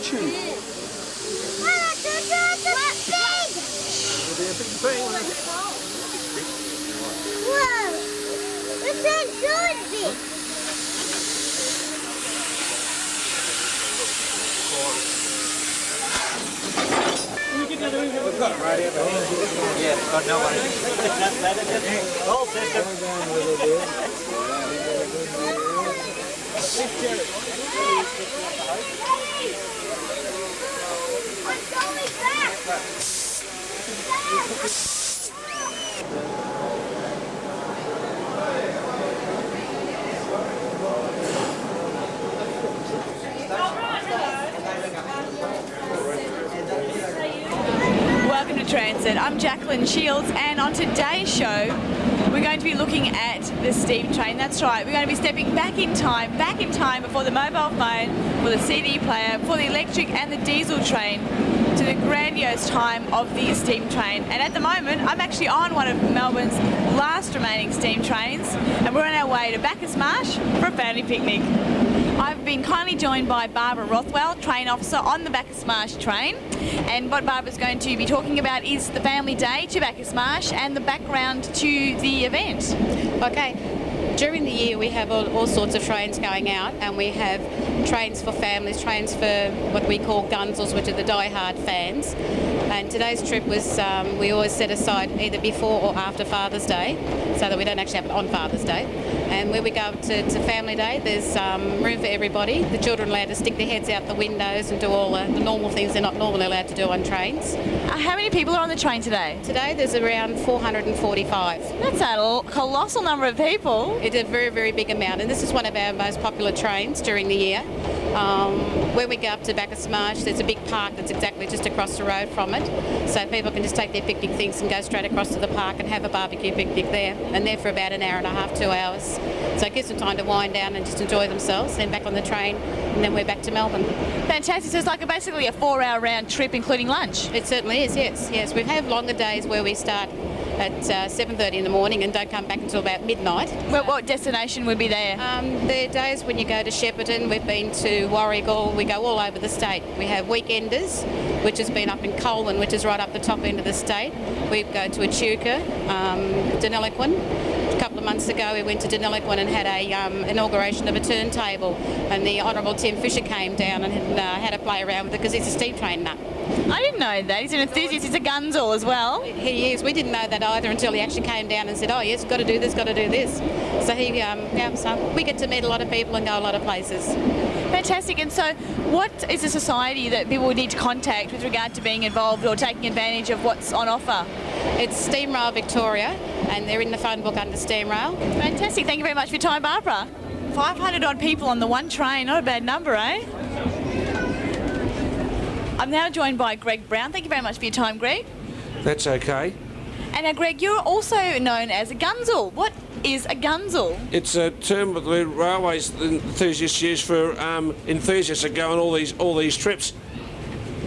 watching. Whoa! What's that doing? We've got it right here. Yeah, got no one. Whole system. What's going back? Welcome to Transit. I'm Jacqueline Shields, and on today's show we're going to be looking at the steam train. That's right, we're going to be stepping back in time before the mobile phone, for the CD player, for the electric and the diesel train, to the grandiose time of the steam train. And at the moment I'm actually on one of Melbourne's last remaining steam trains, and we're on our way to Bacchus March for a family picnic. I've been kindly joined by Barbara Rothwell, train officer on the Bacchus March train, and what Barbara's going to be talking about is the family day to Bacchus March and the background to the event. Okay, during the year we have all sorts of trains going out, and we have trains for families, trains for what we call gunzels, which are the die-hard fans. And today's trip was, we always set aside either before or after Father's Day, so that we don't actually have it on Father's Day. And where we go to Family Day, there's room for everybody. The children are allowed to stick their heads out the windows and do all the normal things they're not normally allowed to do on trains. How many people are on the train today? Today there's around 445. That's a colossal number of people. It's a very, very big amount, and this is one of our most popular trains during the year. When we go up to Bacchus March, there's a big park that's exactly just across the road from it, so people can just take their picnic things and go straight across to the park and have a barbecue picnic there, and there for about an hour and a half, 2 hours. So it gives them time to wind down and just enjoy themselves, then back on the train, and then we're back to Melbourne. Fantastic. So it's like basically a 4-hour round trip, including lunch. It certainly is, yes. Yes, we have longer days where we start at 7:30 in the morning and don't come back until about midnight. What destination would be there? There are days when you go to Shepparton, we've been to Warragul, we go all over the state. We have weekenders, which has been up in Colwyn, which is right up the top end of the state. We go to Echuca, Deniliquin. A couple of months ago we went to Deniliquin and had a inauguration of a turntable, and the Honourable Tim Fisher came down and had a play around with it because he's a steam train nut. I didn't know that. He's an enthusiast. He's a gunzel as well. He is. We didn't know that either until he actually came down and said, oh yes, got to do this, got to do this. So so we get to meet a lot of people and go a lot of places. Fantastic. And so what is a society that people would need to contact with regard to being involved or taking advantage of what's on offer? It's SteamRail Victoria, and they're in the phone book under SteamRail. Fantastic. Thank you very much for your time, Barbara. 500 odd people on the one train. Not a bad number, eh? I'm now joined by Greg Brown. Thank you very much for your time, Greg. That's okay. And now, Greg, you're also known as a gunzel. What is a gunzel? It's a term that the railways enthusiasts use for enthusiasts that go on all these trips.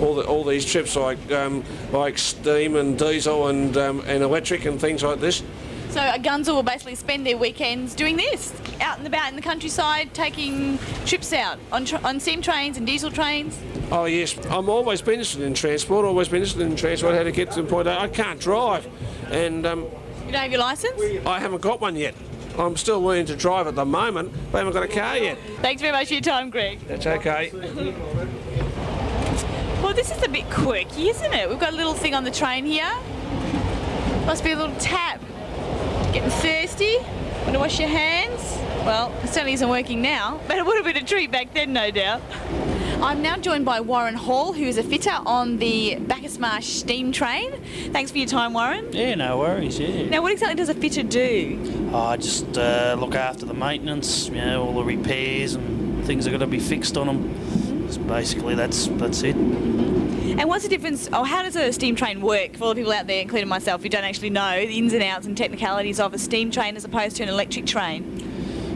All these trips like steam and diesel and electric and things like this. So a gunzel will basically spend their weekends doing this, out and about in the countryside, taking trips out on steam trains and diesel trains. Oh yes, I'm always been interested in transport. How to get to the point. I can't drive, and you don't have your licence? I haven't got one yet. I'm still learning to drive at the moment, but I haven't got a car yet. Thanks very much for your time, Greg. That's okay. Well, this is a bit quirky, isn't it? We've got a little thing on the train here. Must be a little tap. Getting thirsty? Want to wash your hands? Well, it certainly isn't working now, but it would have been a treat back then, no doubt. I'm now joined by Warren Hall, who is a fitter on the Bacchus March steam train. Thanks for your time, Warren. Yeah, no worries, yeah. Now, what exactly does a fitter do? I just look after the maintenance, all the repairs and things that got to be fixed on them. So basically, that's it. And what's the difference, or how does a steam train work for all the people out there, including myself, who don't actually know the ins and outs and technicalities of a steam train as opposed to an electric train?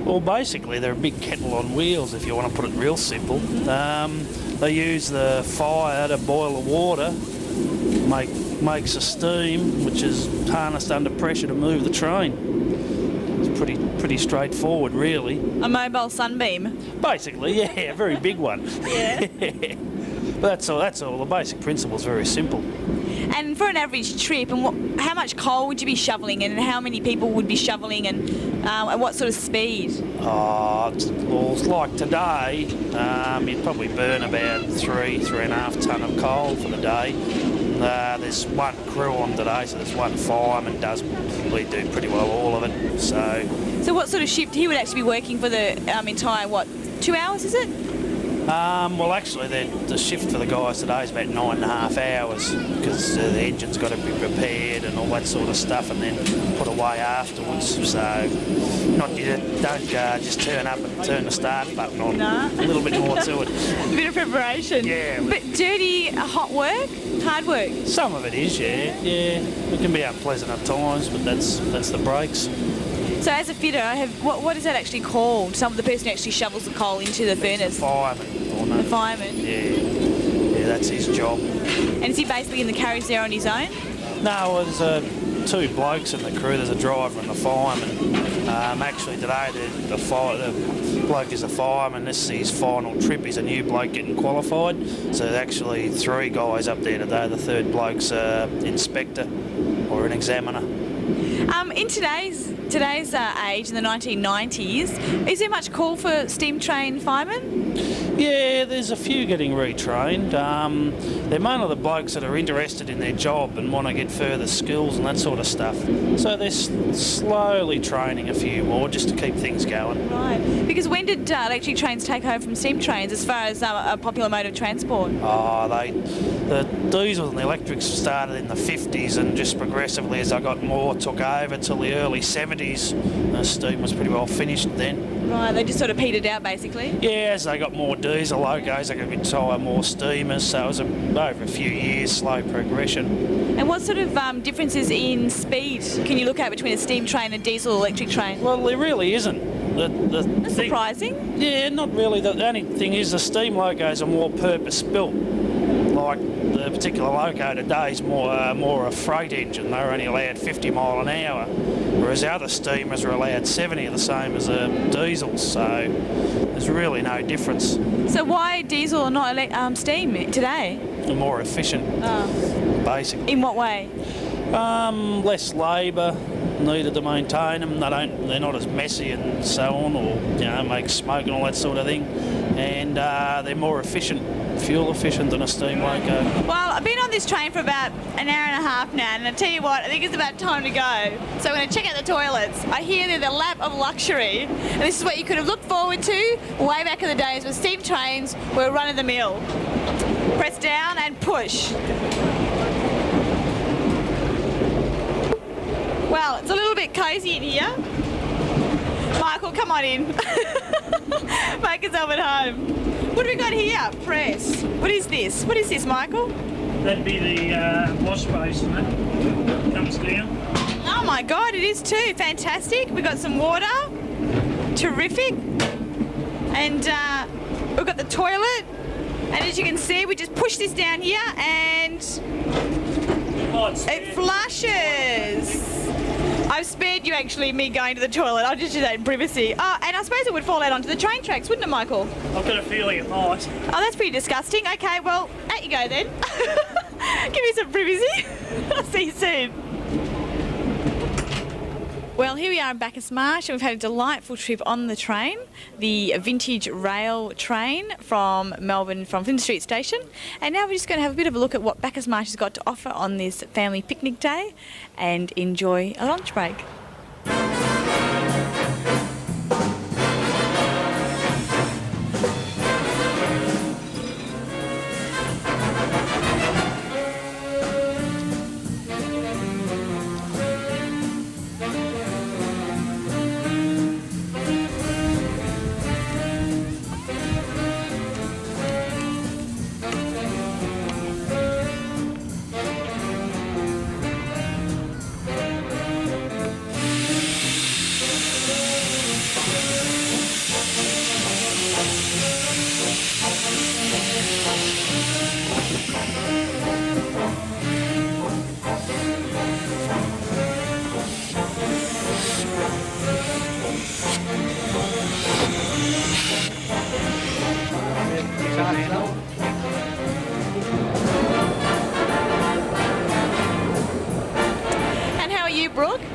Well, basically, they're a big kettle on wheels, if you want to put it real simple. They use the fire to boil the water, makes a steam, which is harnessed under pressure to move the train. It's pretty straightforward, really. A mobile sunbeam? Basically, yeah, a very big one. Yeah. But that's all. The basic principle is very simple. And for an average trip, and how much coal would you be shoveling, and how many people would be shoveling, and at what sort of speed? Well, like today, you'd probably burn about 3.5 tonne of coal for the day. There's one crew on today, so there's one fireman we do pretty well all of it. So what sort of shift? He would actually be working for the entire, 2 hours, is it? Well, actually, the shift for the guys today is about 9.5 hours because the engine's got to be repaired and all that sort of stuff, and then put away afterwards. So, don't just turn up and turn the start button on. No. A little bit more to it. A bit of preparation. Yeah. But dirty, hot work, hard work. Some of it is, yeah. It can be unpleasant at times, but that's the breaks. So as a fitter, what is that actually called? The person who actually shovels the coal into the furnace? The fireman. The fireman? Yeah, that's his job. And is he basically in the carriage there on his own? No, there's two blokes in the crew. There's a driver and a fireman. Actually today the bloke is a fireman. This is his final trip. He's a new bloke getting qualified. So there's actually 3 guys up there today. The third bloke's an inspector or an examiner. In today's age, in the 1990s, is there much call for steam train firemen? Yeah, there's a few getting retrained. They're mainly the blokes that are interested in their job and want to get further skills and that sort of stuff. So they're slowly training a few more just to keep things going. Right. Because when did electric trains take over from steam trains as far as a popular mode of transport? The diesels and the electrics started in the 50s, and just progressively as I got more took over till the early 70s. Steam was pretty well finished then. Right, they just sort of petered out basically? Yeah, as they got more diesel locos, they could retire more steamers, so it was over a few years, slow progression. And what sort of differences in speed can you look at between a steam train and diesel electric train? Well, there really isn't. That's surprising. Yeah, not really. The only thing is the steam locos are more purpose-built. Like the particular loco today is more a freight engine. They're only allowed 50 mile an hour, whereas the other steamers are allowed 70, the same as a diesel. So there's really no difference. So why diesel and not steam today? They're more efficient, basically. In what way? Less labour needed to maintain them. They're not as messy and so on, or make smoke and all that sort of thing. And they're more efficient, fuel efficient than a steam loco. Well, I've been on this train for about an hour and a half now, and I tell you what, I think it's about time to go. So I'm going to check out the toilets. I hear they're the lap of luxury, and this is what you could have looked forward to way back in the days when steam trains were run of the mill. Press down and push. Well, it's a little bit cosy in here. Michael, come on in. Make yourself at home. What have we got here? Press. What is this? What is this, Michael? That'd be the wash basin that comes down. Oh my God, it is too. Fantastic. We've got some water. Terrific. And we've got the toilet. And as you can see, we just push this down here and it flushes. I've spared you actually me going to the toilet. I'll just do that in privacy. Oh, and I suppose it would fall out onto the train tracks, wouldn't it, Michael? I've got a feeling it might. Oh, that's pretty disgusting. Okay, well, out you go then. Give me some privacy. I'll see you soon. Well, here we are in Bacchus March, and we've had a delightful trip on the train, the vintage rail train from Melbourne, from Flinders Street Station. And now we're just going to have a bit of a look at what Bacchus March has got to offer on this family picnic day and enjoy a lunch break.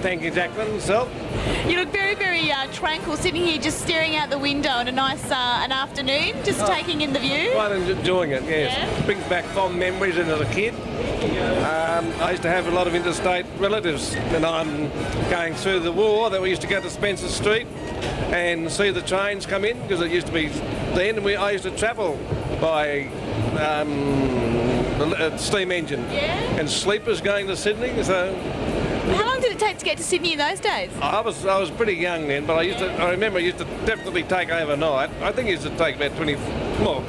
thank you, Jacqueline. Self? You look very, very tranquil, sitting here just staring out the window on a nice an afternoon, just taking in the view. Quite enjoying it, yes. Yeah. Brings back fond memories as a kid. I used to have a lot of interstate relatives, and I'm going through the war that we used to go to Spencer Street and see the trains come in, because it used to be then, and I used to travel by steam engine. Yeah. And sleepers going to Sydney, so How long did it take to get to Sydney in those days? I was pretty young then, but I remember it used to definitely take overnight. I think it used to take about 20. Well,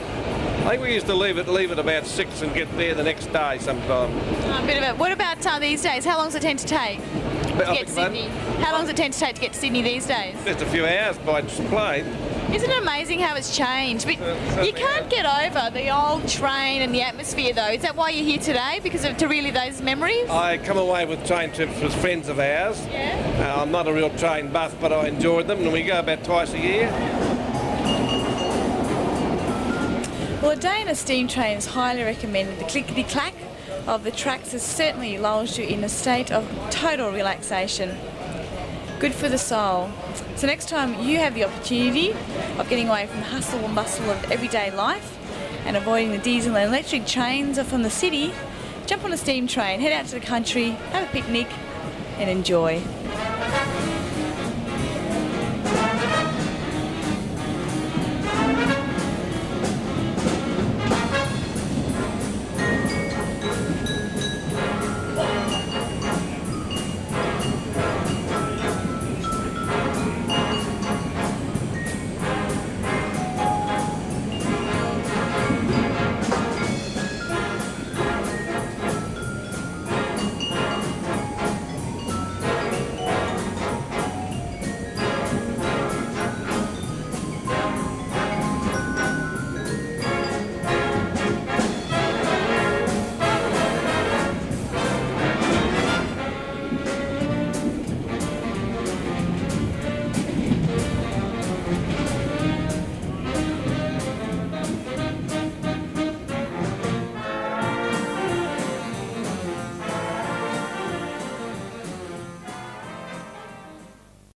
I think we used to leave at about 6 and get there the next day sometime. A bit of it. What about these days? How long does it tend to take to get to Sydney? How long does it tend to take to get to Sydney these days? Just a few hours by plane. Isn't it amazing how it's changed? But you can't get over the old train and the atmosphere, though. Is that why you're here today? Because to relive those memories? I come away with train trips with friends of ours. Yeah. I'm not a real train buff, but I enjoyed them, and we go about twice a year. Well, a day in a steam train is highly recommended. The clickety-clack of the tracks has certainly lulls you in a state of total relaxation. Good for the soul. So next time you have the opportunity of getting away from the hustle and bustle of everyday life and avoiding the diesel and electric trains from the city, jump on a steam train, head out to the country, have a picnic and enjoy.